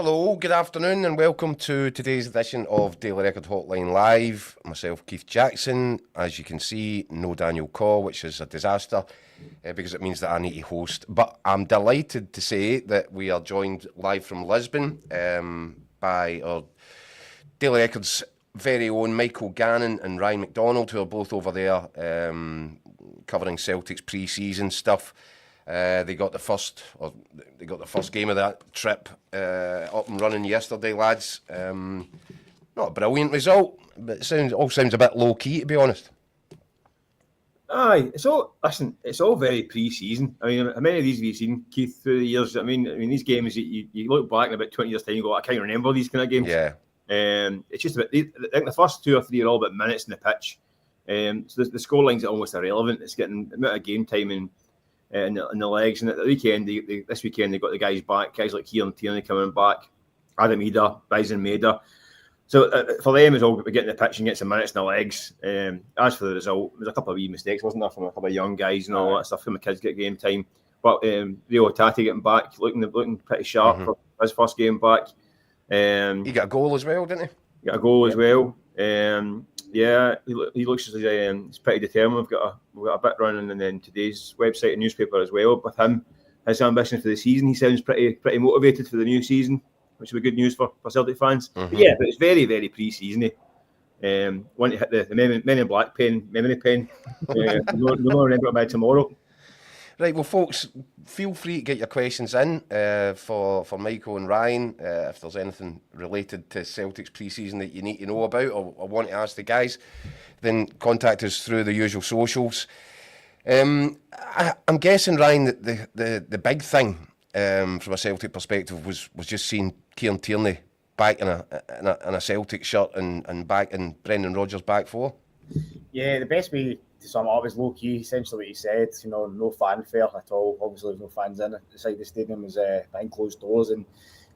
Hello, good afternoon, and welcome to today's edition of Daily Record Hotline Live. Myself, Keith Jackson. As you can see, no Daniel Caw, which is a disaster because it means that I need to host. But I'm delighted to say that we are joined live from Lisbon by our Daily Record's very own Michael Gannon and Ryan McDonald, who are both over there covering Celtic's pre-season stuff. They got the first game of that trip up and running yesterday, lads. Not a brilliant result, but it all sounds a bit low key, to be honest. Aye, it's all very pre-season. I mean, how many of these have you seen, Keith, through the years? I mean, these games, you look back in about 20 years' time, you go, I can't remember these kind of games. Yeah. It's just about, I think the first two or three are all about minutes in the pitch. So the scorelines are almost irrelevant. It's getting a bit of game time in the legs. And at the weekend, this weekend, they got the guys back, guys like Kieran Tierney coming back, Anamura, Bison Maida. So for them, it's all about getting the pitch and get some minutes in the legs. As for the result, there's a couple of wee mistakes, wasn't there, from a couple of young guys and all that stuff, from the kids get game time. But Rio Tati getting back, looking pretty sharp for his first game back. He got a goal as well, didn't he? Got a goal as well. Yeah, he looks as he's pretty determined. We've got a bit running, and then today's website and newspaper as well. With him, his ambition for the season, he sounds pretty motivated for the new season, which will be good news for Celtic fans. But yeah, but it's very, very pre-seasony. Want to hit the Men in Black memory pen. We'll remember it by tomorrow. Right, well, folks, feel free to get your questions in for Michael and Ryan. If there's anything related to Celtic's pre-season that you need to know about or want to ask the guys, then contact us through the usual socials. I'm guessing, Ryan, that the big thing from a Celtic perspective was just seeing Kieran Tierney back in a Celtic shirt and back in Brendan Rodgers' back four. Yeah, the best way to sum it up is low key. Essentially, what he said. No fanfare at all. Obviously, there's no fans inside the stadium. It was behind closed doors, and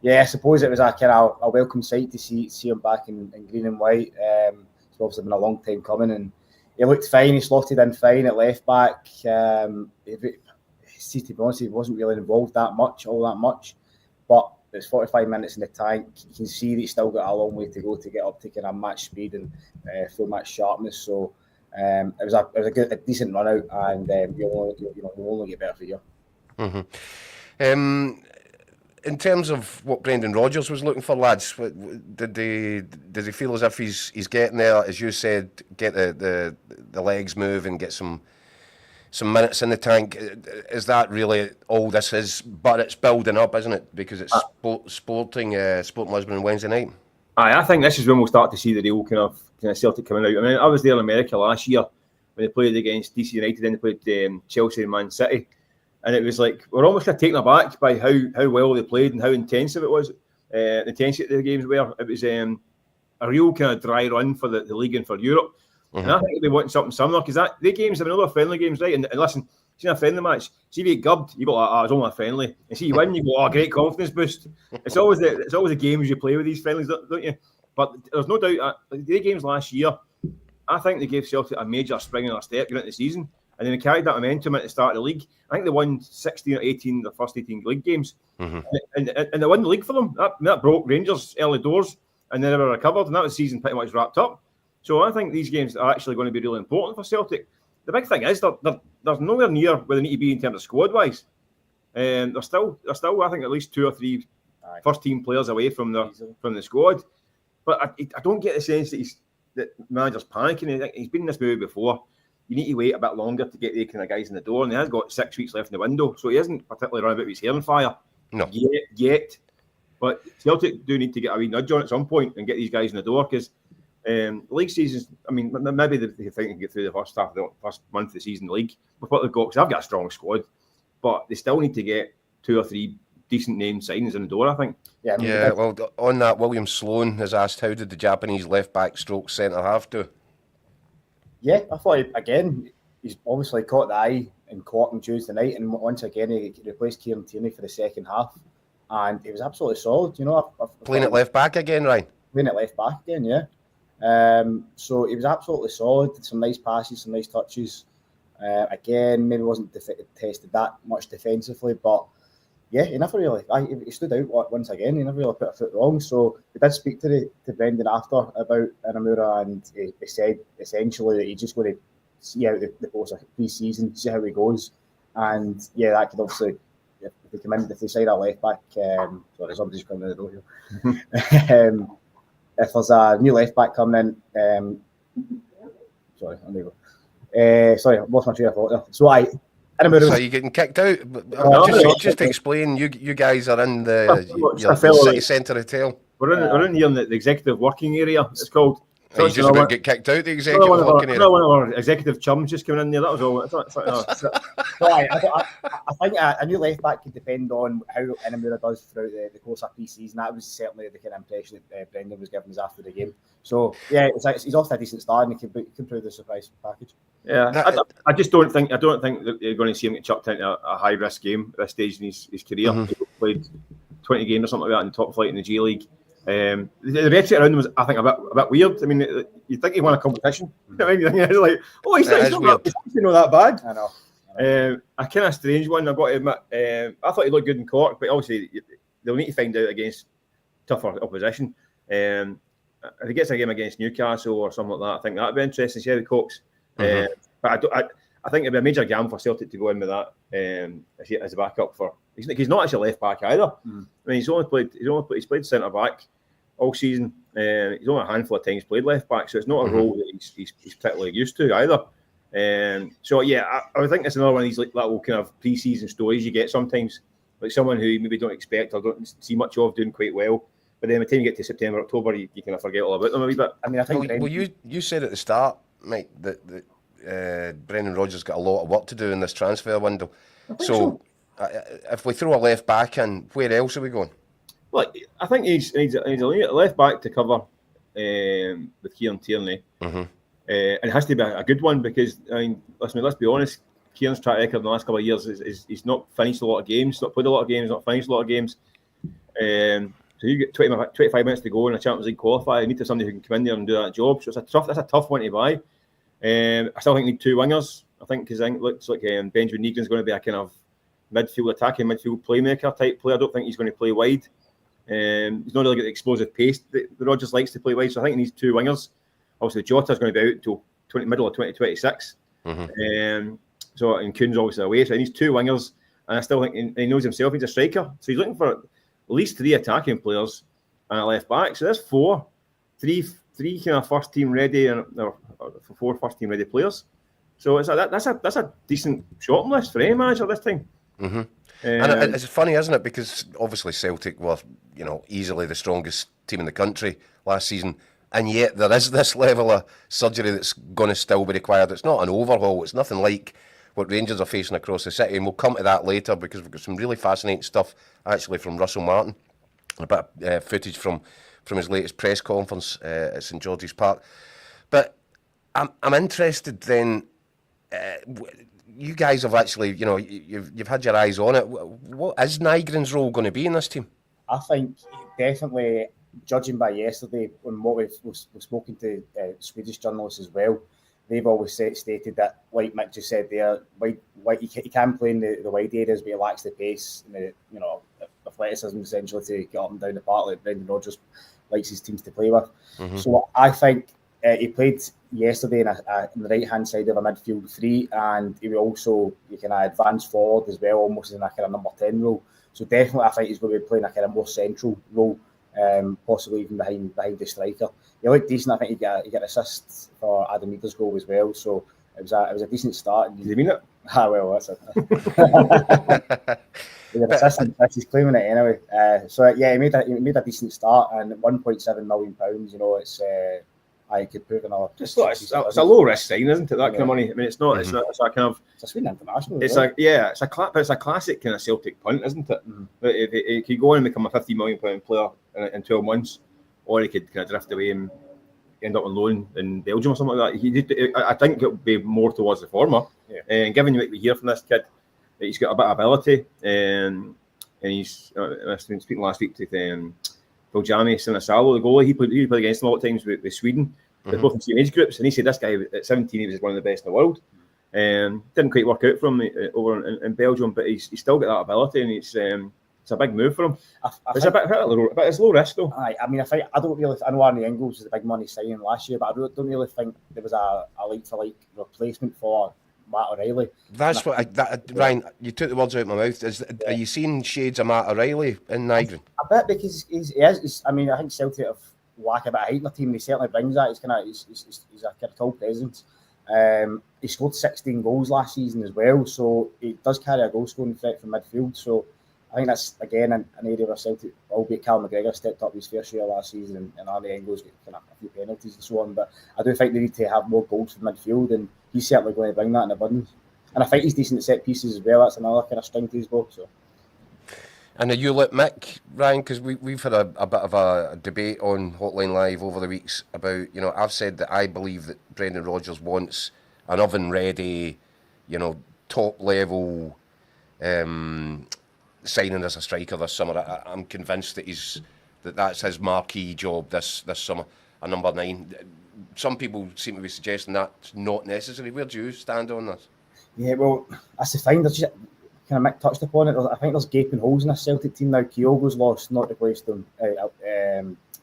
yeah, I suppose it was a kind of a welcome sight to see him back in green and white. It's obviously been a long time coming, and he looked fine. He slotted in fine at left back. To be honest, he wasn't really involved all that much, but it's 45 minutes in the tank. You can see that he's still got a long way to go to get up to kind of match speed and full match sharpness. So it was a decent run out, and you'll only get better for you. In terms of what Brendan Rodgers was looking for, lads, does he feel as if he's getting there, as you said, get the legs move and get some minutes in the tank? Is that really all this is? But it's building up, isn't it? Because it's Sporting Lisbon on Wednesday night. I think this is when we'll start to see the real kind of Celtic coming out. I mean, I was there in America last year when they played against DC United, then they played Chelsea and Man City, and it was like we're almost kind of taken aback by how well they played and how intensive it was. The intensity of the games were. It was a real kind of dry run for the league and for Europe. And I think they want something similar, because the games have been other friendly games, right? And listen, see a friendly match, see if you get gubbed, you go, it's only a friendly. And see you win, you go, great confidence boost. It's always the games you play with these friendlies, don't you? But there's no doubt the games last year, I think they gave Celtic a major spring in their step going into the season, and then they carried that momentum at the start of the league. I think they won 16 or 18 the first 18 league games, and they won the league for them. That broke Rangers early doors, and then they were recovered, and that was the season pretty much wrapped up. So I think these games are actually going to be really important for Celtic. The big thing is they're nowhere near where they need to be in terms of squad-wise. They're still, I think, at least 2 or 3 first-team players away from the squad. But I don't get the sense that the manager's panicking. He's been in this movie before. You need to wait a bit longer to get the kind of guys in the door, and he has got 6 weeks left in the window, so he isn't particularly run about with his hair on fire. No. Yet. But Celtic do need to get a wee nudge on at some point and get these guys in the door, because league seasons, I mean, maybe they think they can get through the first half, the first month of the season, the league, with what they've got, because I've got a strong squad, but they still need to get 2 or 3 decent name signings in the door, I think. Yeah, well, on that, William Sloan has asked, how did the Japanese left-back stroke centre-half do? Yeah, I thought, again, he's obviously caught the eye in Cork on Tuesday night, and once again, he replaced Kieran Tierney for the second half, and he was absolutely solid, Playing at left-back again, Ryan? Playing at left-back again, yeah. So he was absolutely solid, did some nice passes, some nice touches. Again, maybe wasn't tested that much defensively, but yeah, he never really. He stood out once again. He never really put a foot wrong. So we did speak to Brendan after about Anamura, and he said essentially that he's just going to see out the course of pre-season, see how he goes, and yeah, that could obviously if they come in, if they sign a left back. Sorry, somebody's coming in the door here. If there's a new left back coming in, sorry, I'm going to go. Sorry, I lost my train of thought there. So So you're getting kicked out? Just to explain, you guys are in your city centre hotel. We're in here in the executive working area. It's called. So you just about get kicked out the executive working area? One of our executive chums just coming in there. That was all. I think a new left back could depend on how Anamura does throughout the course of pre-season. That was certainly the kind of impression that Brendan was giving us after the game. So yeah, he's off to a decent start, and he can prove the surprise package. Yeah, I just don't think that you're going to see him get chucked into a high risk game at this stage in his career. Mm-hmm. He played 20 games or something like that in the top flight in the G League. The rhetoric around him was, I think, a bit weird. I mean, you think he won a competition? I mean, it's like, oh, he's not that bad. I know. A kind of strange one, I've got to admit. I thought he looked good in Cork, but obviously they'll need to find out against tougher opposition. If he gets a game against Newcastle or something like that, I think that'd be interesting to see how he copes. Mm-hmm. But I think it'd be a major gamble for Celtic to go in with that as a backup for. He's not actually left back either. Mm. I mean, he's played centre back all season. He's only a handful of times played left back, so it's not a role that he's particularly used to either. So yeah, I would think it's another one of these little kind of pre-season stories you get sometimes, like someone who you maybe don't expect or don't see much of doing quite well. But then by the time you get to September, October, you kind of forget all about them a wee bit. I mean, I think. Well, you said at the start, Mike, that Brendan Rodgers got a lot of work to do in this transfer window. So if we throw a left back in, where else are we going? Well, I think he needs a left back to cover with Kieran Tierney. Mm-hmm. And it has to be a good one because, I mean, let's be honest, Kieran's track record in the last couple of years is he's not finished a lot of games, not played a lot of games, not finished a lot of games. So you get 25 minutes to go in a Champions League qualifier. You need to have somebody who can come in there and do that job. So that's a tough one to buy. I still think we need two wingers. I think because it looks like Benjamin Negan's going to be a kind of attacking midfield playmaker type player. I don't think he's going to play wide. He's not really got the explosive pace that Rodgers likes to play wide. So I think he needs two wingers. Obviously, Jota's going to be out until middle of 2026. Mm-hmm. And Kuhn's obviously away. So he needs two wingers. And I still think he knows himself he's a striker. So he's looking for at least three attacking players and a left back. So there's three kind of first team ready or four first team ready players. So that's a decent shorting list for any manager this time. Mm-hmm. And it's funny, isn't it? Because obviously Celtic were, easily the strongest team in the country last season, and yet there is this level of surgery that's going to still be required. It's not an overhaul. It's nothing like what Rangers are facing across the city, and we'll come to that later because we've got some really fascinating stuff actually from Russell Martin, a bit of footage from his latest press conference at St George's Park. But I'm interested then. You guys have actually, you've had your eyes on it. What is Nygreen's role going to be in this team? I think definitely, judging by yesterday and what we've spoken to Swedish journalists as well, they've always stated that, like Mick just said there, he can play in the wide areas, but he lacks the pace and the athleticism essentially to get up and down the park like Brendan Rodgers likes his teams to play with. Mm-hmm. So I think he played yesterday in the right-hand side of a midfield three, and he can advance forward as well, almost in a kind of number 10 role. So definitely I think he's going to be playing a kind of more central role, possibly even behind the striker. He looked decent. I think he got assists for Anamura's goal as well. So it was a decent start. Did you mean it? Well, that's it. He got assists and he's claiming it anyway. He made a decent start, and £1.7 million. It's. I could put another. It's a low risk sign, isn't it? That kind of money. I mean, it's not. Mm-hmm. It's a kind of. It's a Sweden international. It's a classic kind of Celtic punt, isn't it? Mm-hmm. He could go on and become a £50 million player in 12 months, or he could kind of drift away and end up on loan in Belgium or something like that. I think it would be more towards the former. Yeah. And given what we hear from this kid, that he's got a bit of ability, and he's. I've been speaking last week to Biljami Sinisalo, the goalie. He played against him a lot of times with Sweden. They're both in the same age groups, and he said this guy at 17 he was one of the best in the world. Didn't quite work out for him over in Belgium, but he's still got that ability, and it's a big move for him. It's it's low risk though. I mean, I don't really. I know Arnie Engels was a big money signing last year, but I don't really think there was a like for like replacement for Matt O'Reilly. That's Ryan, you took the words out of my mouth. Are you seeing shades of Matt O'Reilly in Nigel? A bit, because he is. I mean, I think Celtic have lack a bit of height in the team. And he certainly brings that. He's a kind of tall presence. He scored 16 goals last season as well, so he does carry a goal scoring threat from midfield. So I think that's again an area where Celtic, albeit Cal McGregor stepped up his fair share last season, and Arnie Engels got kind of a few penalties and so on. But I do think they need to have more goals from midfield, and he's certainly going to bring that in abundance. And I think he's decent at set pieces as well. That's another kind of string to his bow. So. And are you like Mick, Ryan? Because we've had a bit of a debate on Hotline Live over the weeks about, I've said that I believe that Brendan Rodgers wants an oven-ready, top-level signing as a striker this summer. I'm convinced that that's his marquee job this summer, a number 9. Some people seem to be suggesting that's not necessary. Where do you stand on this? Yeah, well, that's the thing. There's just, kind of Mick touched upon it. I think there's gaping holes in this Celtic team now. Kyogo's lost, not replaced him.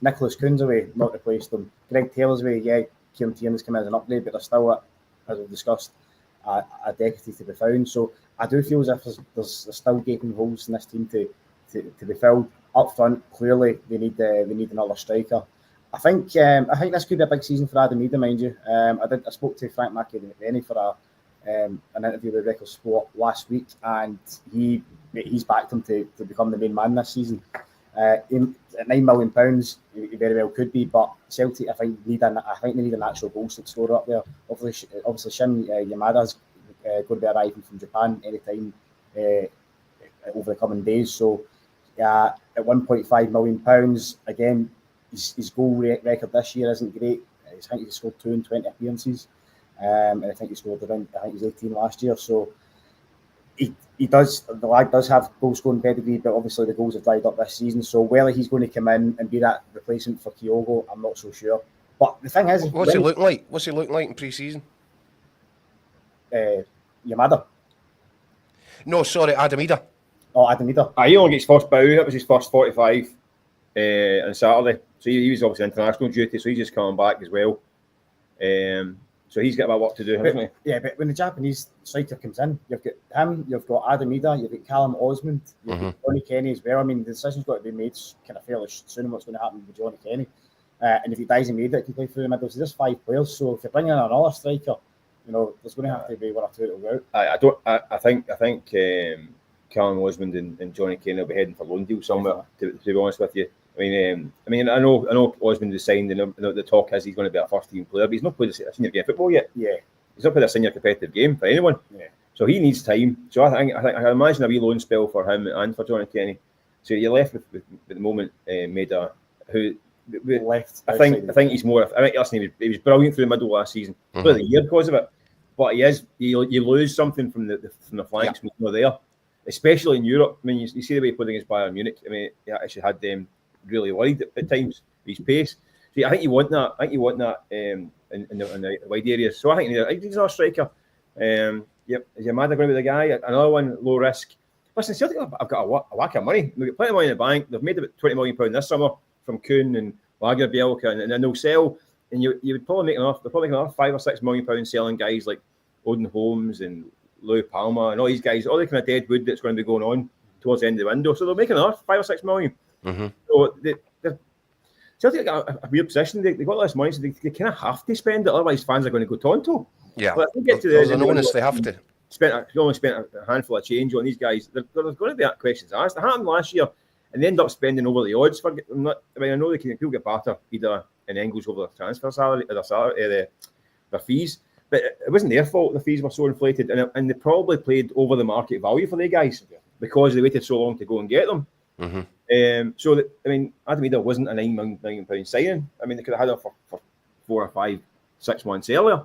Nicholas Kuhn's away, not replaced him. Greg Taylor's away, yeah. Kieran Tierney's come in as an upgrade, but there's still, as we've discussed, a deputy to be found. So I do feel as if there's still gaping holes in this team to be filled. Up front, clearly they need another striker. I think this could be a big season for Anamura, mind you. I spoke to Frank McDonald for an interview with Record Sport last week, and he's backed him to become the main man this season. At £9 million, he very well could be, but Celtic, I think they need a natural goal scorer up there. Obviously, Shin Yamada's going to be arriving from Japan anytime over the coming days. So, at £1.5 million, again, his goal record this year isn't great. I think he scored 2 in 20 appearances. And I think he scored around, I think he was 18 last year. So the lad does have goal scoring pedigree, but obviously the goals have dried up this season. So whether he's going to come in and be that replacement for Kyogo, I'm not so sure. But the thing is, what's he looking like? What's he looking like in pre-season? Yamada. No, sorry, Anamura. Oh, Anamura. He only gets first bow. That was his first 45 on Saturday. So he was obviously international duty, so he's just coming back as well. So he's got a bit of work to do, hasn't he? Yeah, but when the Japanese striker comes in, you've got him, you've got Anamura, you've got Callum Osmond, you've got Johnny Kenny as well. I mean, the decision's got to be made kind of fairly soon on what's going to happen with Johnny Kenny. And if he dies in made it, can play through the middle. So there's 5 players. So if you're bringing in another striker, there's going to have to be 1 or 2 that will go out. I think Callum Osmond and Johnny Kenny will be heading for loan deal somewhere. To be honest with you. I mean, I know Osmond is signed, and the talk is he's going to be a first-team player, but he's not played a senior game of football yet. Yeah, he's not played a senior competitive game for anyone. Yeah, so he needs time. So I can imagine a wee loan spell for him and for Johnny Kenny. So you're left with at the moment Maida, who left. I think he's more. I think he was brilliant through the middle last season, for the year because of it. But you lose something from the flanks when he's not there, especially in Europe. I mean, you see the way he played against Bayern Munich. I mean, he actually had them really worried at times his pace. So I think you want that. In the wide areas. So I think he's our striker. Is Yamada going to be the guy? Another one, low risk. Listen, Celtic I've got a whack of money. We've got plenty of money in the bank. They've made about £20 million this summer from Kuhn and Lagerbielke, and they'll sell. And you would probably make enough. They're probably making enough £5 or £6 million selling guys like Odin Holmes and Louis Palmer and all these guys. All the kind of dead wood that's going to be going on towards the end of the window. So they're making enough £5 or £6 million. So Celtic got a weird position. They got less money, so they kind of have to spend it. Otherwise, fans are going to go tonto. Yeah, but they get to the onus they have to. Only spent a handful of change on these guys. There's going to be questions asked. It happened last year, and they end up spending over the odds. I know people get barter either in Engels over their transfer salary or their fees, but it wasn't their fault. The fees were so inflated, and they probably played over the market value for the guys because they waited so long to go and get them. Anamura wasn't a £9 million signing. I mean, they could have had her for 4 or 5, 6 months earlier.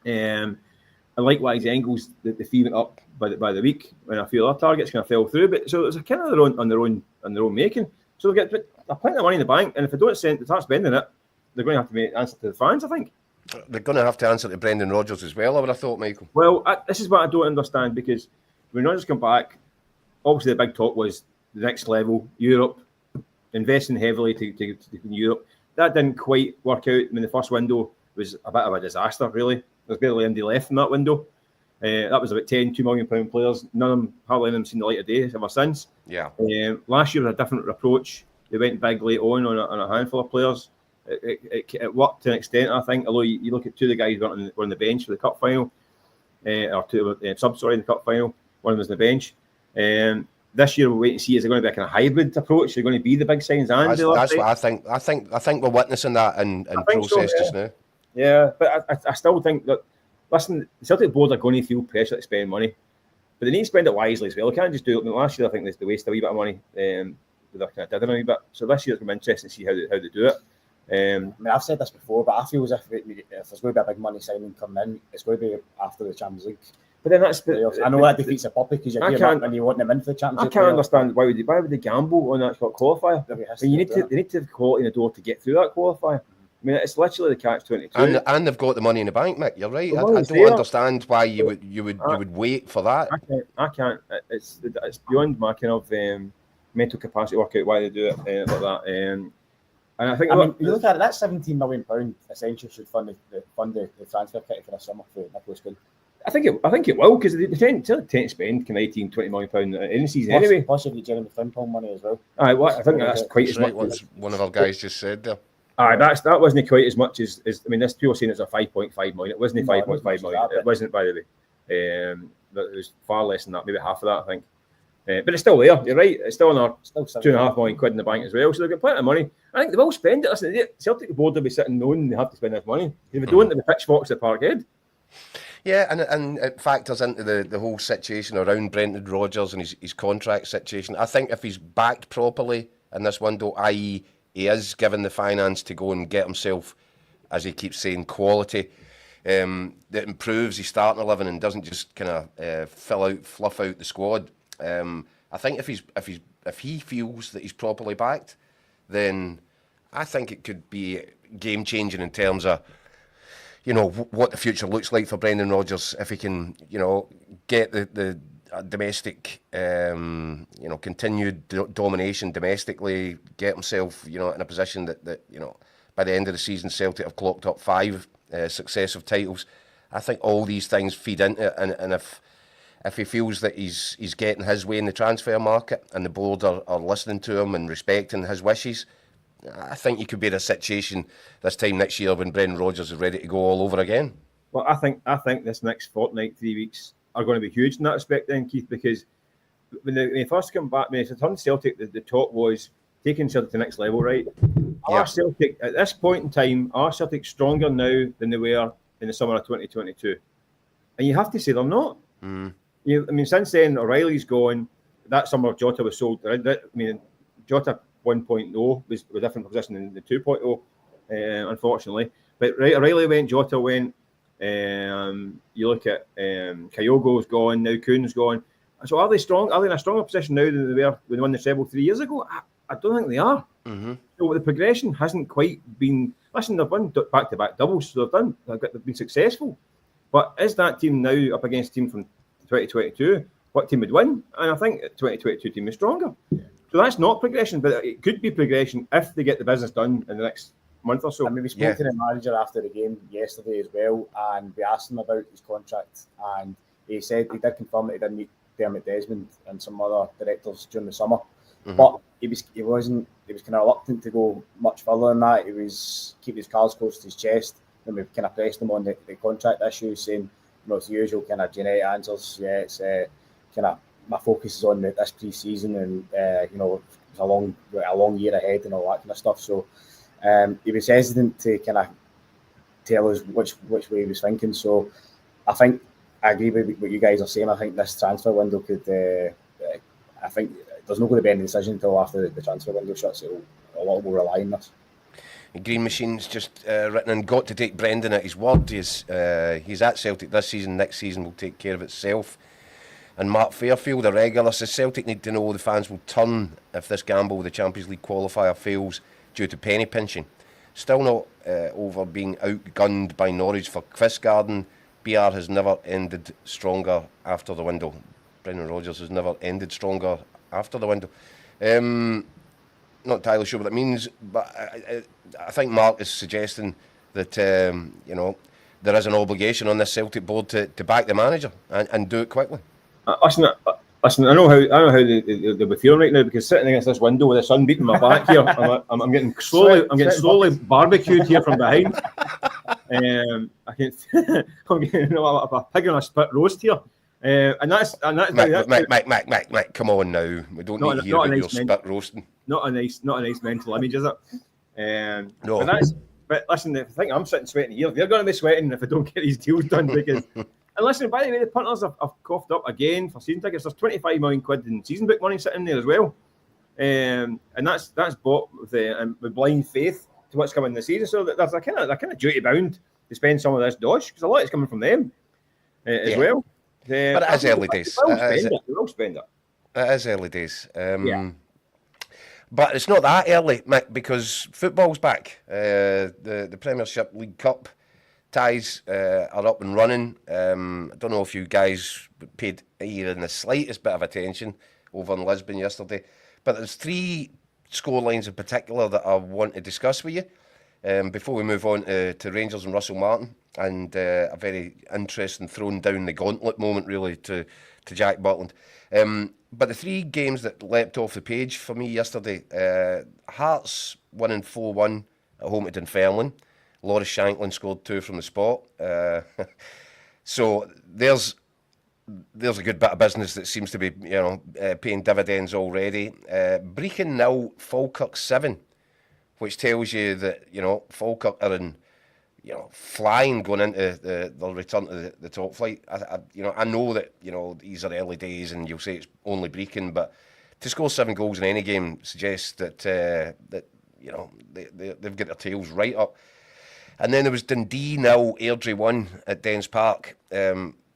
And likewise, Engels, the fee went up by the week when a few other targets kind of fell through. But so it's kind of on their own making. So they'll get plenty of money in the bank, and if they don't start spending it, they're going to have to answer to the fans, I think. They're going to have to answer to Brendan Rodgers as well, I would have thought, Michael. Well, this is what I don't understand, because when Rodgers come back, obviously the big talk was the next level, Europe, investing heavily to Europe. That didn't quite work out. I mean, the first window was a bit of a disaster, really. There's barely anybody left in that window. That was about £2 million players. None of them, hardly any of them, seen the light of day ever since. Yeah. Last year was a different approach. They went big late on a handful of players. It worked to an extent, I think. Although you look at two of the guys who were on the bench for the cup final, or two subs, in the cup final. One of them was on the bench. This year we'll wait and see, is it going to be a kind of hybrid approach? They're going to be the big signs and that's what I think. I think we're witnessing that in process just now. Yeah, but I still think that, listen, the Celtic board are going to feel pressure to spend money, but they need to spend it wisely as well. They can't just do it. I mean, last year I think they wasted a wee bit of money. They kind of did a wee bit. So this year it's going to be interesting to see how they do it. I mean, I've said this before, but I feel as if there's going to be a big money signing coming in, it's going to be after the Champions League. But then I know that defeats a puppy because you're gearing up and you want them in for the Champions League. I can't understand why would they gamble on that qualifier? I mean, they need to have quality in the door to get through that qualifier. I mean, it's literally the catch-22. And they've got the money in the bank, Mick. You're right. I don't understand why you would wait for that. I can't. It's beyond my kind of mental capacity to work out why they do it like that. And I think you look at it. That £17 million essentially should fund the transfer kit for the summer for Nicholas Quinn. I think it will, because they tend to spend kind of £18-20 million in the season anyway. Possibly Jeremy Frimpong money as well. I think that's quite as much. What one of our guys just said there. That wasn't quite as much as I mean, this people are saying it's a 5.5 million. It wasn't 5.5 million. It wasn't, by the way. It was far less than that, maybe half of that, I think. But it's still there. You're right. It's still another £2.5 million in the bank as well. So they've got plenty of money. I think they will spend it. Listen, the Celtic board will be sitting knowing they have to spend this money. If they don't, they'll be pitchforks at Parkhead. Yeah, and it factors into the whole situation around Brendan Rodgers and his contract situation. I think if he's backed properly in this window, i.e. he is given the finance to go and get himself, as he keeps saying, quality, that improves his starting 11 and doesn't just kind of fluff out the squad. I think if he feels that he's properly backed, then I think it could be game changing in terms of, you know, what the future looks like for Brendan Rodgers if he can, you know, get the domestic, continued domination domestically, get himself, you know, in a position that you know, by the end of the season, Celtic have clocked up 5 successive titles. I think all these things feed into it, and if he feels that he's getting his way in the transfer market and the board are listening to him and respecting his wishes, I think you could be in a situation this time next year when Brendan Rodgers is ready to go all over again. Well, I think this next fortnight, 3 weeks, are going to be huge in that respect then, Keith, because when they first come back, when they turned Celtic, the talk was taking Celtic to the next level, right? Yeah. Are Celtic, at this point in time, are Celtic stronger now than they were in the summer of 2022? And you have to say they're not. Mm. I mean, since then, O'Reilly's gone. That summer, Jota was sold. I mean, Jota 1.0 was a different position than the 2.0, unfortunately. But O'Reilly went, Jota went. You look at Kyogo's gone, now Kuhn's gone. So are they strong? Are they in a stronger position now than they were when they won the treble 3 years ago? I don't think they are. Mm-hmm. So the progression hasn't quite been. Listen, they've won back-to-back doubles, so they've been successful. But is that team now up against a team from 2022? What team would win? And I think the 2022 team is stronger. Yeah. So that's not progression, but it could be progression if they get the business done in the next month or so. I mean, we spoke to the manager after the game yesterday as well, and we asked him about his contract, and he said he did confirm that he did meet Dermot Desmond and some other directors during the summer, but he was kind of reluctant to go much further than that. He was keeping his cards close to his chest, and we kind of pressed him on the contract issue, saying, you know, it's the usual kind of generic answers. Yeah, it's kind of my focus is on this pre-season, and you know, it's a long year ahead and all that kind of stuff. So he was hesitant to kind of tell us which way he was thinking. So I think I agree with what you guys are saying. I think this transfer window could. I think there's not going to be any decision until after the transfer window shuts. So a lot will rely on this. Green Machine's just written and got to take Brendan at his word. He's at Celtic this season. Next season will take care of itself. And Mark Fairfield, a regular, says Celtic need to know the fans will turn if this gamble with the Champions League qualifier fails due to penny pinching. Still not over being outgunned by Norwich for Quistgarden. BR has never ended stronger after the window. Brendan Rodgers has never ended stronger after the window. Not entirely sure what it means, but I think Mark is suggesting that there is an obligation on this Celtic board to back the manager and do it quickly. Listen, I know how they'll be feeling right now, because sitting against this window with the sun beating my back here, I'm getting slowly barbecued here from behind. I can I'm getting a pig on a spit roast here. And that's Mick, come on now. We don't need to hear about your spit roasting. Not a nice mental image, is it? No. But listen, I think I'm sitting sweating here. They're going to be sweating if I don't get these deals done, because. And listen, by the way, the punters have coughed up again for season tickets. There's 25 million quid in season book money sitting there as well, and that's bought with blind faith to what's coming this season. So there's a kind of duty bound to spend some of this dosh, because a lot is coming from them as well. But it is early days. They'll spend it. It is early days. But it's not that early, Mick, because football's back. The Premiership League Cup ties are up and running. I don't know if you guys paid even the slightest bit of attention over in Lisbon yesterday, but there's 3 scorelines in particular that I want to discuss with you before we move on to Rangers and Russell Martin, and a very interesting throwing down the gauntlet moment really to Jack Butland. But the 3 games that leapt off the page for me yesterday, Hearts winning 4-1 at home to Dunfermline. Loris Shanklin scored 2 from the spot. So there's a good bit of business that seems to be paying dividends already. Brechin 0, Falkirk 7, which tells you that Falkirk are in flying going into the return to the top flight. I know that these are early days and you'll say it's only Brechin, but to score 7 goals in any game suggests that they've got their tails right up. And then there was Dundee 0, Airdrie 1 at Dens Park,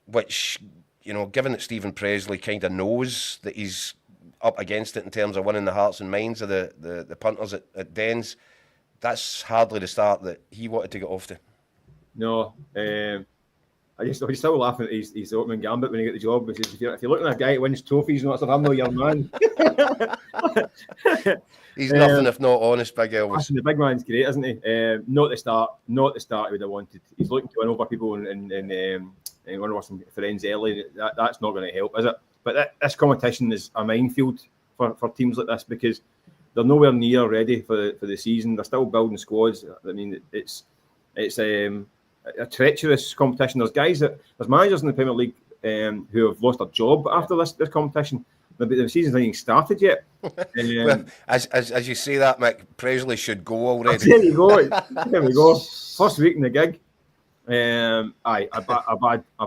which, given that Stephen Presley kind of knows that he's up against it in terms of winning the hearts and minds of the punters at Dens, that's hardly the start that he wanted to get off to. No, I still laughing at his opening gambit when he got the job, because if you're looking at a guy who wins trophies and all that stuff, I'm not your man. He's nothing if not honest, Big Elvis. Listen, the big man's great, isn't he? Not the start he would have wanted. He's looking to win over people and win over some friends early. That's not going to help, is it? But this competition is a minefield for teams like this, because they're nowhere near ready for the season. They're still building squads. I mean, it's a treacherous competition. There's managers in the Premier League who have lost their job after this competition. The season's not even started yet. Well, as you say that, Mick, Presley should go already. There you go. There we go. First week in the gig. A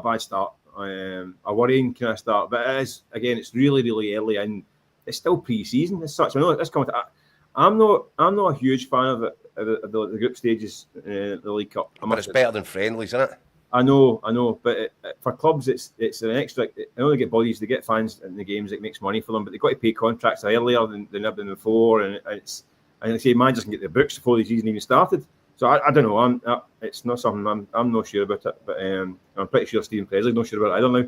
bad start. A worrying kind of start. But it's really, really early, and it's still pre-season as such. I know this I'm not a huge fan of it, the group stages in the League Cup. But it's better than friendlies, isn't it? I know, but for clubs, it's an extra. I know they get bodies, they get fans in the games, it makes money for them, but they've got to pay contracts earlier than they've done before, and I say managers can get their books before the season even started. So I don't know. It's not something I'm not sure about it, but I'm pretty sure Stephen Presley's not sure about it either now.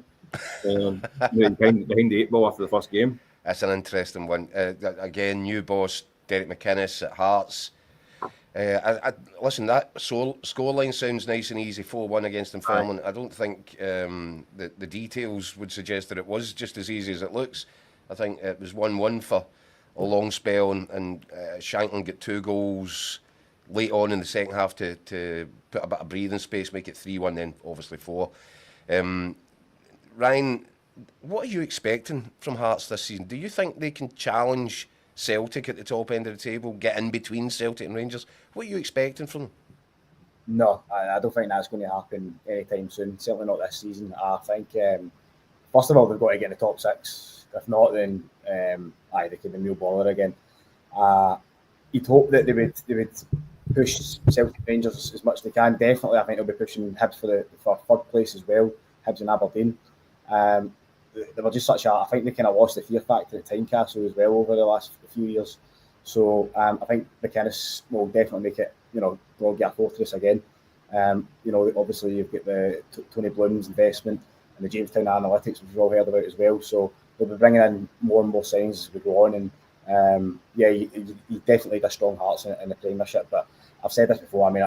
Behind the 8 ball after the first game. That's an interesting one. Again, new boss Derek McInnes at Hearts. Listen, that scoreline sounds nice and easy, 4-1 against Dunfermline. I don't think the details would suggest that it was just as easy as it looks. I think it was 1-1 for a long spell, and Shanklin got 2 goals late on in the second half to put a bit of breathing space, make it 3-1, then obviously 4. Ryan, what are you expecting from Hearts this season? Do you think they can challenge Celtic at the top end of the table, get in between Celtic and Rangers? What are you expecting from them? No, I don't think that's going to happen anytime soon. Certainly not this season. I think, first of all, they've got to get in the top 6. If not, then they could be Neil Baller again. You'd hope that they would push Celtic Rangers as much as they can. Definitely, I think they'll be pushing Hibs for third place as well. Hibs and Aberdeen. They were just I think they kind of lost the fear factor at Tynecastle as well over the last few years. So I think McInnes will definitely make it, they'll get a fortress again. Obviously you've got the Tony Bloom's investment and the Jamestown Analytics, which we've all heard about as well. So they'll be bringing in more and more signings as we go on. And Yeah, he definitely had a strong hearts in the Premiership. But I've said this before. I mean,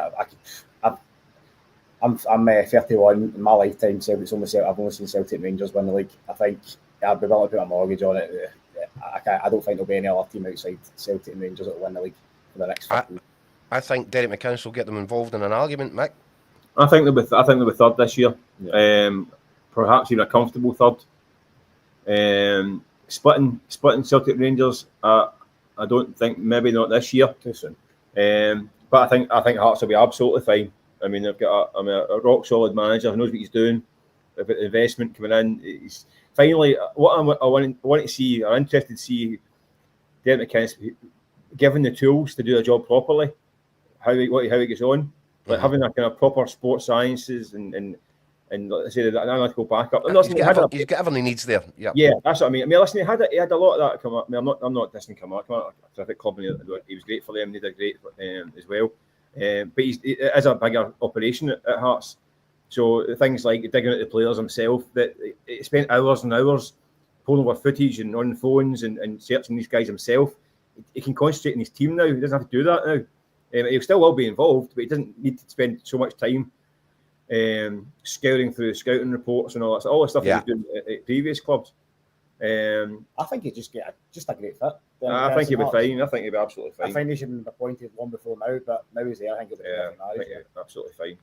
I'm 31 in my lifetime. I've only seen Celtic and Rangers win the league. I think I'd be willing to put a mortgage on it. I don't think there'll be any other team outside Celtic and Rangers that will win the league for the next 15. I think Derek McInnes will get them involved in an argument, Mick. I think they'll be third this year. Yeah. Perhaps even a comfortable third. Splitting Celtic Rangers. I don't think, maybe not this year. Too soon. But I think Hearts will be absolutely fine. I mean, they've got a rock solid manager who knows what he's doing. They've got the investment coming in. He's finally what I want to see. I'm interested to see Derek McInnes given the tools to do a job properly. How he gets on, like having a kind of proper sports sciences and let's say the analytical backup. He's got everything he needs there. Yeah, that's what I mean. I mean, listen, he had a lot of that come up. I mean, I'm not dissing come up. A terrific club, and he was great for them. They did great as well. But it is a bigger operation at Hearts. So things like digging out the players himself, that he spent hours and hours pulling over footage and on phones and searching these guys himself. He can concentrate on his team now. He doesn't have to do that now. He still will be involved, but he doesn't need to spend so much time scouring through scouting reports and all the stuff he was doing at previous clubs. I think he'd just a great fit. I think he'd be fine. I think he'd be absolutely fine. I think he should have been appointed long before now, but now he's there. I think he'll be absolutely fine.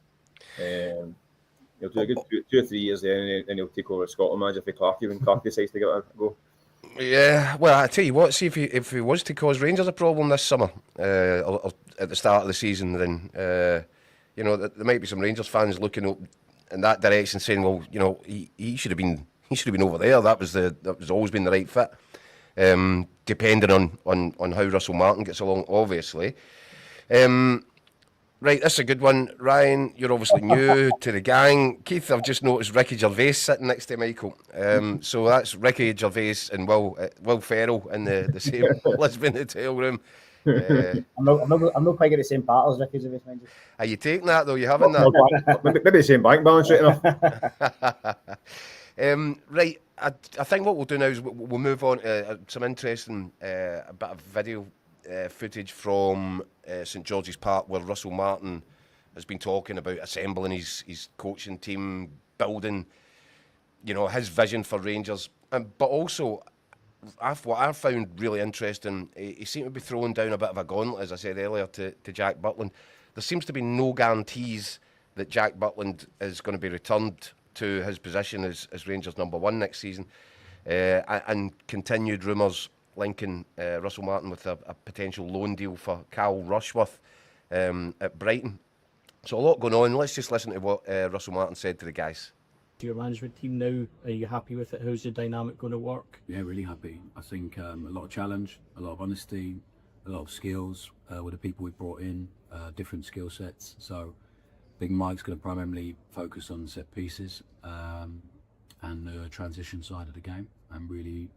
He'll do a good 2 or 3 years there, and then he'll take over as Scotland manager for Clarkie when Clarkie decides to give it a go. Yeah, well, I tell you what, see if he was to cause Rangers a problem this summer, or at the start of the season, then there might be some Rangers fans looking up in that direction, saying, well, he should have been over there. That was always been the right fit. Depending on how Russell Martin gets along, obviously. Right, this is a good one. Ryan, you're obviously new to the gang. Keith, I've just noticed Ricky Gervais sitting next to Michael. So that's Ricky Gervais and Will Ferrell in the same Lisbon hotel room. I'm not quite getting the same part as Ricky Gervais. Are you taking that, though? You having that? Maybe the same bank balance, right enough. Right, I think what we'll do now is we'll move on to some interesting a bit of video footage from St George's Park, where Russell Martin has been talking about assembling his coaching team, building, his vision for Rangers. But also, what I've found really interesting, he seemed to be throwing down a bit of a gauntlet, as I said earlier, to Jack Butland. There seems to be no guarantees that Jack Butland is going to be returned to his position as Rangers #1 next season, and continued rumours linking Russell Martin with a potential loan deal for Cal Rushworth at Brighton. So a lot going on. Let's just listen to what Russell Martin said to the guys. Your management team now, are you happy with it? How's the dynamic going to work? Yeah, really happy. I think a lot of challenge, a lot of honesty, a lot of skills with the people we brought in, different skill sets. So Big Mike's going to primarily focus on set pieces and the transition side of the game, and really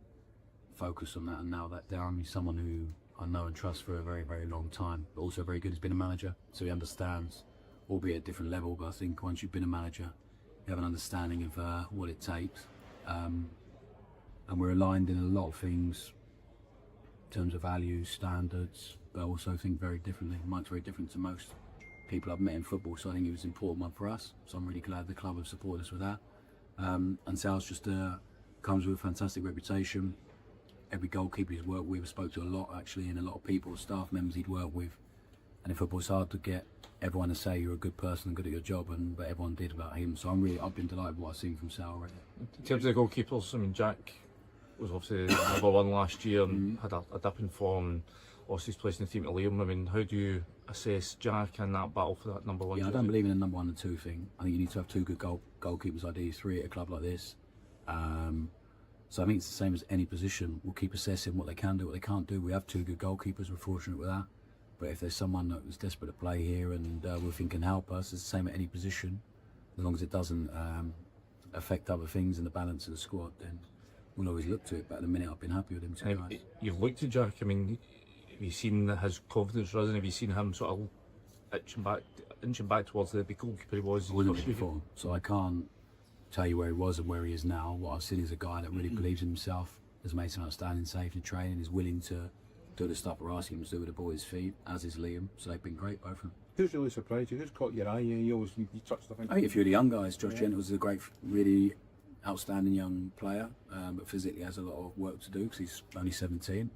focus on that. And now that Darren is someone who I know and trust for a very, very long time, but also very good. He's been a manager, so he understands, albeit at a different level, but I think once you've been a manager, you have an understanding of what it takes. And we're aligned in a lot of things in terms of values, standards, but I also think very differently. Mike's very different to most people I've met in football, so I think it was an important one for us. So I'm really glad the club have supported us with that. And Sal's just comes with a fantastic reputation. Every goalkeeper he's worked with, spoke to a lot actually, and a lot of people, staff members he'd worked with. And in football, it's hard to get everyone to say you're a good person and good at your job, but everyone did about him. So I've been delighted with what I've seen from Sal already. In terms of the goalkeepers, I mean, Jack was obviously #1 last year and had a dip in form and lost his place in the team to Liam. I mean, how do you assess Jack in that battle for that #1? Yeah, I don't believe in a #1 and 2 thing. I think you need to have 2 good goalkeepers, ideally 3 at a club like this. So I think it's the same as any position. We'll keep assessing what they can do, what they can't do. We have 2 good goalkeepers, we're fortunate with that. But if there's someone that was desperate to play here and we think can help us, it's the same at any position. As long as it doesn't affect other things in the balance of the squad, then we'll always look to it. But at the minute, I've been happy with him tonight. You've looked at Jack, I mean, have you seen his confidence risen? Have you seen him sort of inching back towards the big goalkeeper he was? I wasn't before, so I can't tell you where he was and where he is now. What I've seen is a guy that really believes in himself, has made some outstanding saves in training, is willing to do the stuff we're asking him to do with the ball at his feet, as is Liam. So they've been great, both of them. Who's really surprised you? Who's caught your eye? You touched, I think. I think a few of the young guys. Josh Gent was a great, really outstanding young player, but physically has a lot of work to do because he's only 17.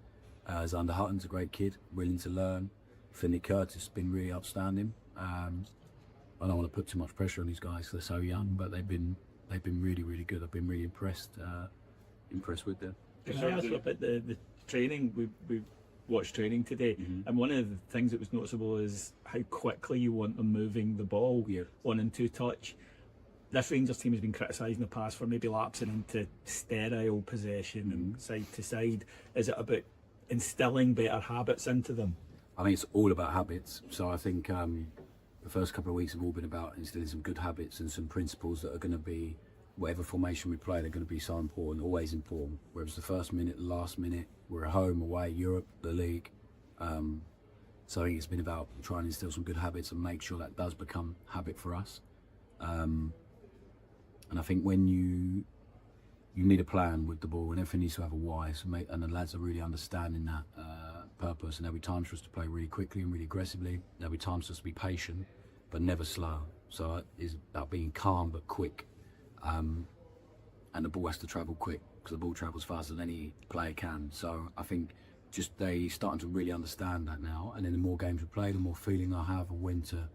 Zander Hutton's a great kid, willing to learn. Finley Curtis has been really outstanding. I don't want to put too much pressure on these guys because they're so young, but they've been really, really good. I've been really impressed with them. Can I ask you about the training? We watched training today, and one of the things that was noticeable is how quickly you want them moving the ball, 1 and 2 touch. This Rangers team has been criticised in the past for maybe lapsing into sterile possession and side to side. Is it about instilling better habits into them? I think it's all about habits. So I think the first couple of weeks have all been about instilling some good habits and some principles that are going to be, whatever formation we play, they're going to be so important, always important. Whether it's the first minute, the last minute, we're at home, away, Europe, the league. So I think it's been about trying to instill some good habits and make sure that does become habit for us. And I think when you need a plan with the ball and everything needs to have a why, and the lads are really understanding that purpose, and there'll be times for us to play really quickly and really aggressively. There'll be times for us to be patient, but never slow. So it's about being calm but quick. And the ball has to travel quick because the ball travels faster than any player can. So I think just they starting to really understand that now. And then the more games we play, the more feeling I have of when to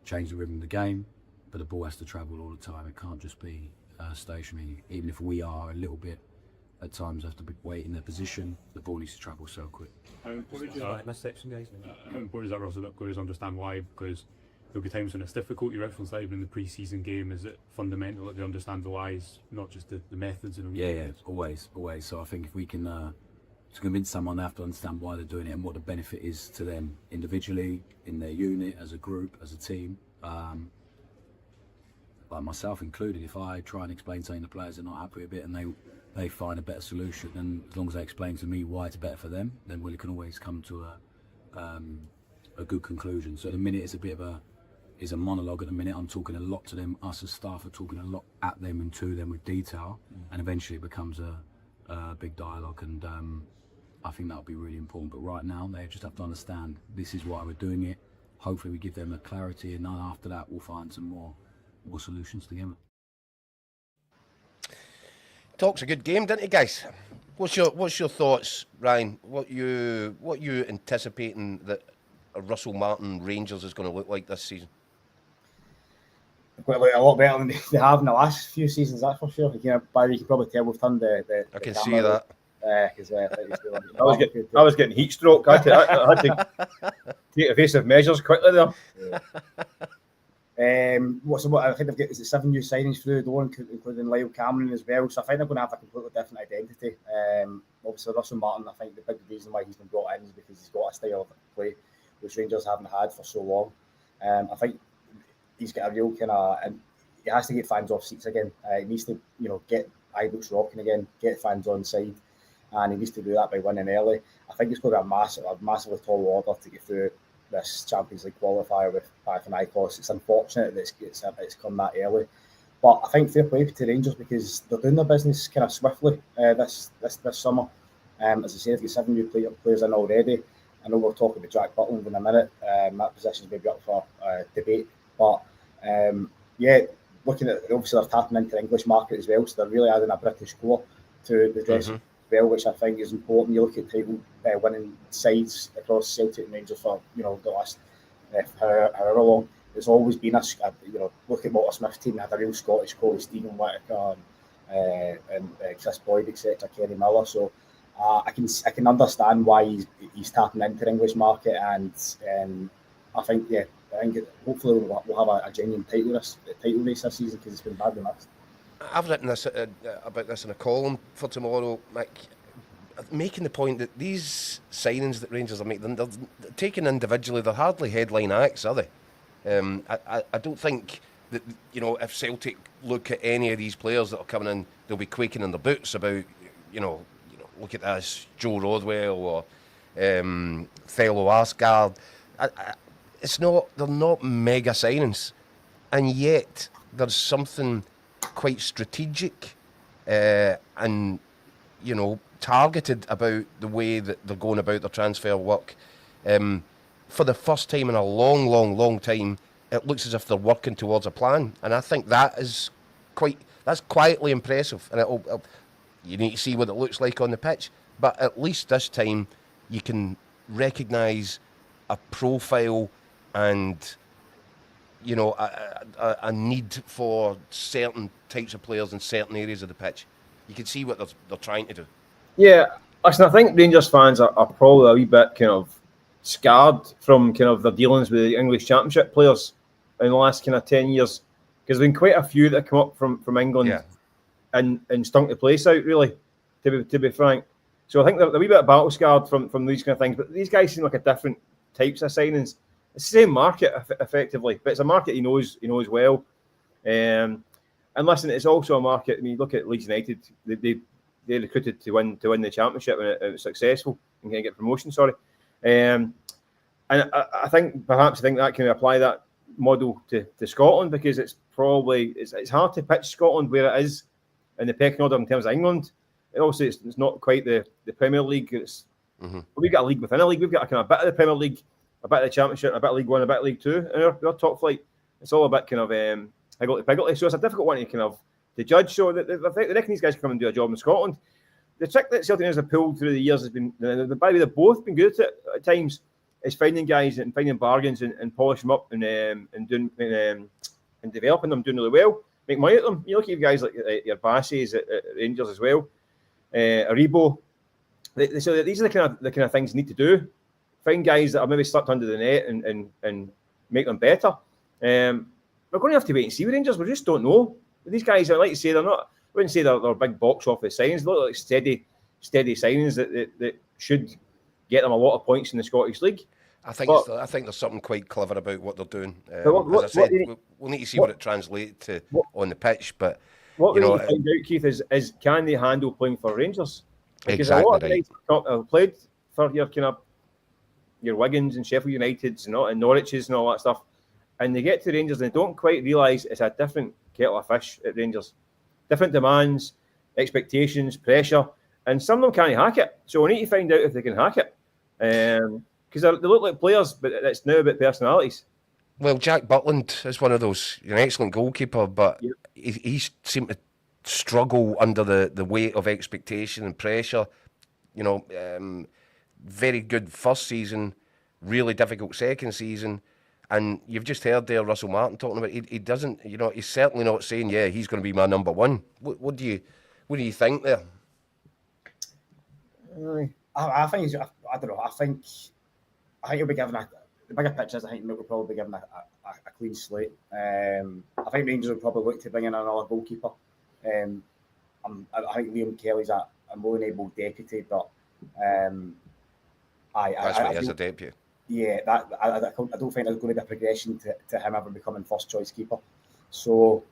change the rhythm of the game. But the ball has to travel all the time. It can't just be stationary. Even if we are a little bit, at times have to be waiting their position, the ball needs to travel so quick. How important is that? How important is that, Ross, that players understand why? Because there'll be times when it's difficult. You referenced that even in the pre-season game. Is it fundamental that they understand the whys, not just the methods? Yeah, always. So I think if we can to convince someone, they have to understand why they're doing it and what the benefit is to them individually, in their unit, as a group, as a team. Like myself included, if I try and explain something to players, they're not happy with it and they find a better solution, and as long as they explain to me why it's better for them, then we can always come to a good conclusion. So at the minute it's a bit of a monologue at the minute. I'm talking a lot to them, us as staff are talking a lot at them and to them with detail, and eventually it becomes a big dialogue, and I think that'll be really important. But right now they just have to understand this is why we're doing it. Hopefully we give them a clarity, and then after that we'll find some more solutions together. Talk's a good game, didn't it, guys? What's your thoughts, Ryan? What you anticipating that a Russell Martin Rangers is going to look like this season? Quite a lot better than they have in the last few seasons, that's for sure. Barry, you can probably tell we've turned the I can see that. I was getting heat stroke. I had to take evasive measures quickly there. I think they've got 7 new signings through the door, including Lyle Cameron as well. So I think they're going to have a completely different identity. Obviously, Russell Martin, I think the big reason why he's been brought in is because he's got a style of play which Rangers haven't had for so long. I think he's got a real kind of, and he has to get fans off seats again. He needs to, get Ibrox rocking again, get fans on side, and he needs to do that by winning early. I think it's going to be a massively tall order to get through this Champions League qualifier with Panathinaikos. It's unfortunate that it's come that early, but I think fair play to Rangers because they're doing their business kind of swiftly this summer. As I say, they've got 7 new players in already. I know we'll talk about Jack Butland in a minute. That position's maybe up for debate, but looking at, obviously they're tapping into the English market as well, so they're really adding a British core to the dressing as well, which I think is important. You look at title winning sides across Celtic and Rangers for the last however long. There's always been look at Walter Smith's team, had a real Scottish core, Stephen Whittaker and Chris Boyd, etc., Kenny Miller. So I can understand why he's tapping into the English market, and I think hopefully we'll have a genuine title race this season because it's been badly missed. I've written this about this in a column for tomorrow, Mick, making the point that these signings that Rangers are making, they're taken individually, they're hardly headline acts, are they? I don't think that, if Celtic look at any of these players that are coming in, they'll be quaking in their boots about, look at this, Joe Rodwell or Thello Arsgaard. They're not mega signings, and yet there's something quite strategic and targeted about the way that they're going about their transfer work. For the first time in a long time, it looks as if they're working towards a plan, and I think that's quietly impressive. And you need to see what it looks like on the pitch, but at least this time you can recognise a profile and a need for certain types of players in certain areas of the pitch. You can see what they're trying to do. Yeah, listen, I think Rangers fans are probably a wee bit kind of scarred from kind of their dealings with the English Championship players in the last kind of 10 years, because there's been quite a few that have come up from England and stunk the place out, really, to be frank. So I think they're a wee bit battle scarred from these kind of things. But these guys seem like a different types of signings. It's the same market effectively, but it's a market he knows well. And listen, it's also a market. I mean, look at Leeds United. They recruited to win the championship, and it was successful and can get promotion. Sorry, and I think that can apply that model to Scotland, because it's hard to pitch Scotland where it is in the pecking order in terms of England. And also, it's not quite the Premier League. We've got a league within a league. We've got a kind of bit of the Premier League, a bit of the Championship, a bit of League One, a bit of League Two, and our top flight. It's all a bit kind of higgledy-piggledy. So it's a difficult one to kind of to judge. So I reckon these guys can come and do a job in Scotland. The trick that Celtic have pulled through the years has been, by the way, they've both been good at times, is finding guys and finding bargains and polish them up and doing and developing them, doing really well, make money at them. You look at guys like your Bassies at Rangers as well, Aribo. So these are the kind of things you need to do. Find guys that are maybe slipped under the net and make them better. We're going to have to wait and see with Rangers. We just don't know. These guys, I like to say, they're not. I wouldn't say they're big box office signings. They look like steady signings that should get them a lot of points in the Scottish League. I think there's something quite clever about what they're doing. As I said, we'll need to see what it translates to on the pitch. But what we need to find out, Keith, is can they handle playing for Rangers? Because exactly a lot of guys have played for your Wiggins and Sheffield Uniteds and Norwiches and all that stuff, and they get to Rangers and they don't quite realise it's a different kettle of fish at Rangers. Different demands, expectations, pressure, and some of them can't hack it. So we need to find out if they can hack it. Because they look like players, but it's now about personalities. Well, Jack Butland is one of those. You're an excellent goalkeeper, but he seemed to struggle under the weight of expectation and pressure. Very good first season, really difficult second season. And you've just heard there Russell Martin talking about he doesn't, he's certainly not saying, he's going to be my number one. What do you think there? I think I don't know. I think he'll be given the bigger picture is I think Mick will probably be given a clean slate. I think Rangers will probably look to bring in another goalkeeper. I think Liam Kelly's a more able deputy, but that's what he is, a deputy. Yeah, I don't think there's going to be a progression to him ever becoming first choice keeper. So,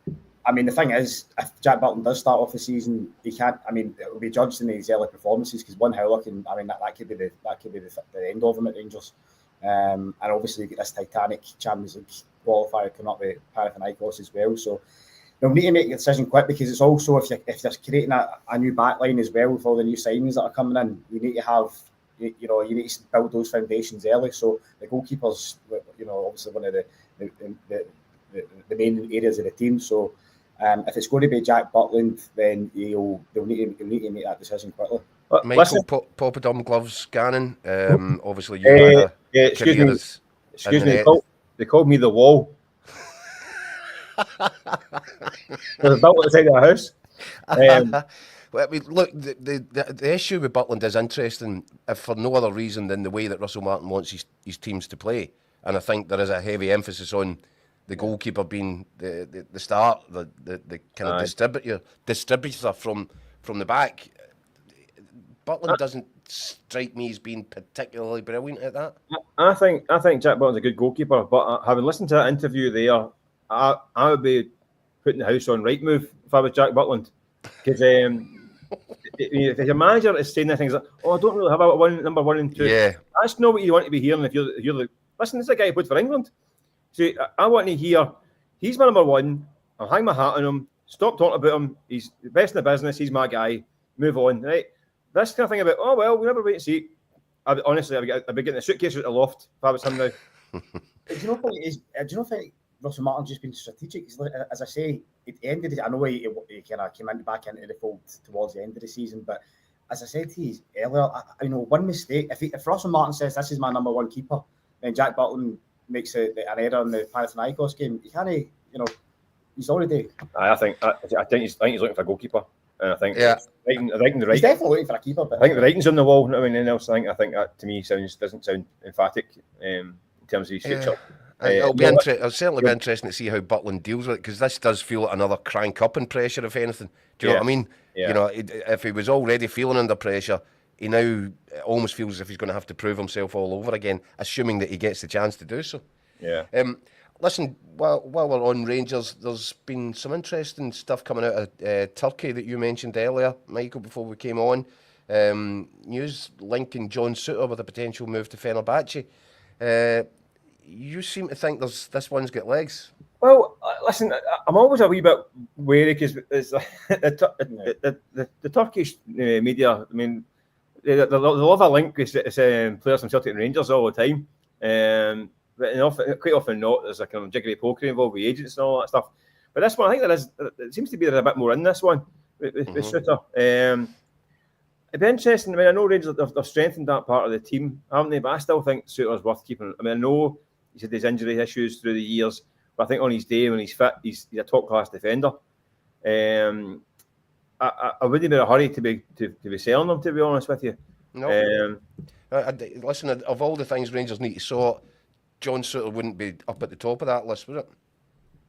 I mean, the thing is, if Jack Butland does start off the season, he can't. I mean, it will be judged in his early performances because one howler can. I mean, that could be the end of him at Rangers. And obviously, you get this Titanic Champions League qualifier coming up with Panathinaikos as well. So they'll need to make a decision quick because it's also if you're creating a new backline as well with all the new signings that are coming in, you need to have. You need to build those foundations early. So the goalkeeper's, obviously one of the main areas of the team. So if it's going to be Jack Butland, then they'll need to make that decision quickly. Michael Poppadom gloves, Gannon. Obviously, you had a excuse me. They called me the wall. There's a built at the side of the house. Well, I mean, look, the issue with Butland is interesting, if for no other reason than the way that Russell Martin wants his teams to play. And I think there is a heavy emphasis on the goalkeeper being the start, the kind of distributor from the back. Butland doesn't strike me as being particularly brilliant at that. I think Jack Butland's a good goalkeeper, but having listened to that interview there, I would be putting the house on right move if I was Jack Butland. Because if your manager is saying things like, I don't really have a number one and two. Yeah. That's not what you want to be hearing if you're the... Listen, this is a guy who played for England. So I want to hear, he's my number one, I'll hang my hat on him, stop talking about him, he's the best in the business, he's my guy, move on, right? this kind of thing about, oh well, we never wait and see. Honestly, I'd be getting a suitcase out of the loft if I was him now. Do you know if Russell Martin's just been strategic? As I say, at the end of I know he kind of came back into the fold towards the end of the season, but as I said to you earlier, one mistake. If Russell Martin says this is my number one keeper, then Jack Butland makes an error in the Panathinaikos game, you can't, he's already. I think he's looking for a goalkeeper, and I think He's definitely looking for a keeper. But I think the writing's on the wall. I mean, anything else? I think that to me doesn't sound emphatic in terms of his future. It'll certainly be interesting to see how Butland deals with it, because this does feel like another crank up in pressure, if anything. Do you know what I mean? Yeah. If he was already feeling under pressure, he now almost feels as if he's going to have to prove himself all over again, assuming that he gets the chance to do so. Yeah. Listen, while we're on Rangers, there's been some interesting stuff coming out of Turkey that you mentioned earlier, Michael, before we came on. News linking John Souttar with a potential move to Fenerbahce. You seem to think this one's got legs. Well, listen, I'm always a wee bit wary because the Turkish media, I mean, they love a link with players from Celtic and Rangers all the time. But quite often not. There's a kind of jiggery pokery involved with agents and all that stuff. But this one, I think it seems to be there's a bit more in this one with Souttar. It'd be interesting. I mean, I know Rangers they've strengthened that part of the team, haven't they? But I still think Souttar's worth keeping. I mean, I know he's had his injury issues through the years, but I think on his day when he's fit, he's a top class defender. I wouldn't be in a hurry to be selling them, to be honest with you. No. Listen, of all the things Rangers need to sort, John Souttar wouldn't be up at the top of that list, would it?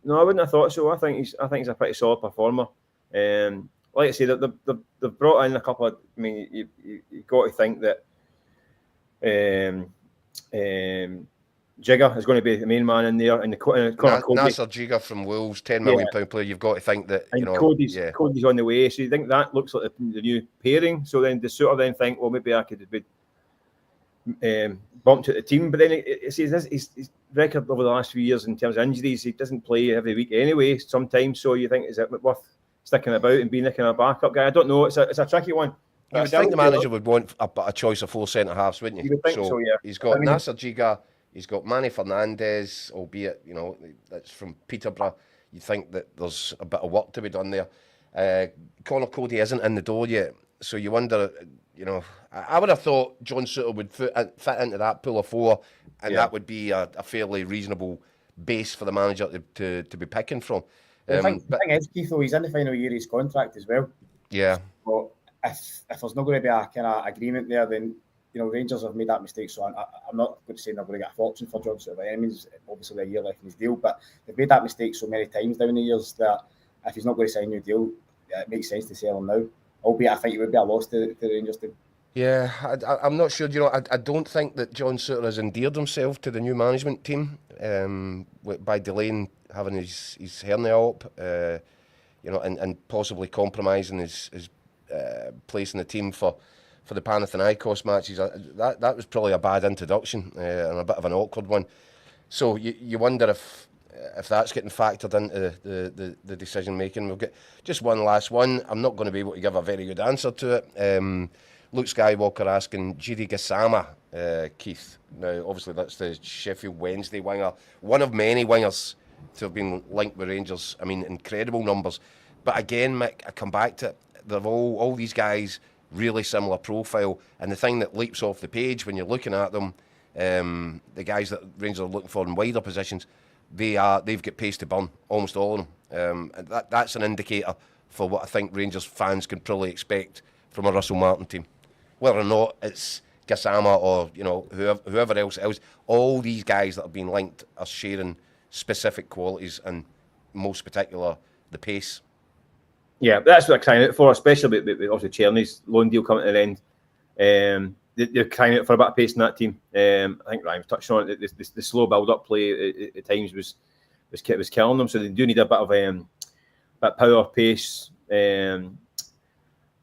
No, I wouldn't have thought so. I think he's a pretty solid performer. Like I say, they've brought in a couple of. I mean, you've got to think that Jigger is going to be the main man in there, and Nasser Jigger from Wolves, £10 million player. You've got to think that Cody's on the way, so you think that looks like the new pairing. So then the Souttar then think, well, maybe I could be bumped to the team, but then his record over the last few years in terms of injuries, he doesn't play every week anyway. Sometimes, so you think, is it worth sticking about and being the kind of backup guy? I don't know. It's a tricky one. You would think the manager would want a choice of 4 centre halves, wouldn't you? You would think so, yeah. He's got Nasser Jigger, he's got Manny Fernandez, albeit that's from Peterborough. You think that there's a bit of work to be done there. Connor Cody isn't in the door yet, so you wonder. I would have thought John Souttar would fit into that pool of 4, and that would be a fairly reasonable base for the manager to be picking from. The thing is, Keith, though, he's in the final year of his contract as well. Yeah. So if there's not going to be a kind of agreement there, then Rangers have made that mistake. So I'm not going to say they're going to get a fortune for John Souttar by any means. Obviously, a year left in his deal, but they've made that mistake so many times down the years that if he's not going to sign a new deal, it makes sense to sell him now. Albeit, I think it would be a loss to the Rangers team. Yeah, I'm not sure. I don't think that John Souttar has endeared himself to the new management team by delaying having his hernia up, and possibly compromising his place in the team for the Panathinaikos matches. That was probably a bad introduction and a bit of an awkward one. So you wonder if that's getting factored into the decision making. We'll get just one last one. I'm not going to be able to give a very good answer to it. Luke Skywalker asking Jiri Gasama, Keith. Now, obviously, that's the Sheffield Wednesday winger, one of many wingers to have been linked with Rangers. I mean, incredible numbers. But again, Mick, I come back to it. They're all these guys really similar profile, and the thing that leaps off the page when you're looking at them, the guys that Rangers are looking for in wider positions, they've got pace to burn, almost all of them. And that's an indicator for what I think Rangers fans can probably expect from a Russell Martin team. Whether or not it's Gasama or whoever else it is, all these guys that have been linked are sharing specific qualities, and most particular the pace. Yeah, that's what they're crying out for, especially with obviously Tierney's loan deal coming to an end. They're crying out for a bit of pace in that team. I think Ryan touched on it. The slow build-up play at times was killing them. So they do need a bit of power, pace, bit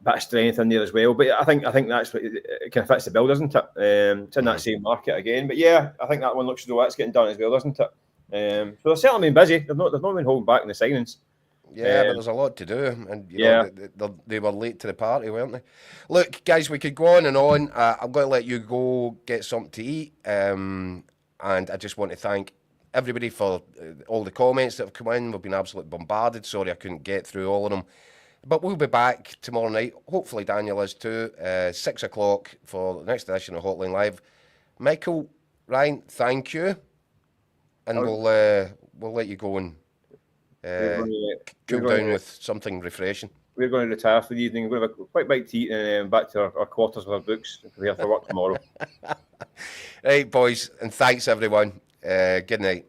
of strength in there as well. But I think that's what it kind of fits the bill, doesn't it? It's in that same market again. But yeah, I think that one looks as though that's getting done as well, doesn't it? So they're certainly been busy. They've not been holding back in the signings. Yeah, but there's a lot to do, and they were late to the party, weren't they? Look, guys, we could go on and on. I'm going to let you go get something to eat, and I just want to thank everybody for all the comments that have come in. We've been absolutely bombarded. Sorry I couldn't get through all of them, but we'll be back tomorrow night. Hopefully Daniel is too. 6 o'clock for the next edition of Hotline Live. Michael, Ryan, thank you, and we'll let you go and cool down with something refreshing. We're going to retire for the evening. We're going to have a quick bite to eat and back to our quarters with our books. We're here for work tomorrow. Right, boys, and thanks everyone. Good night.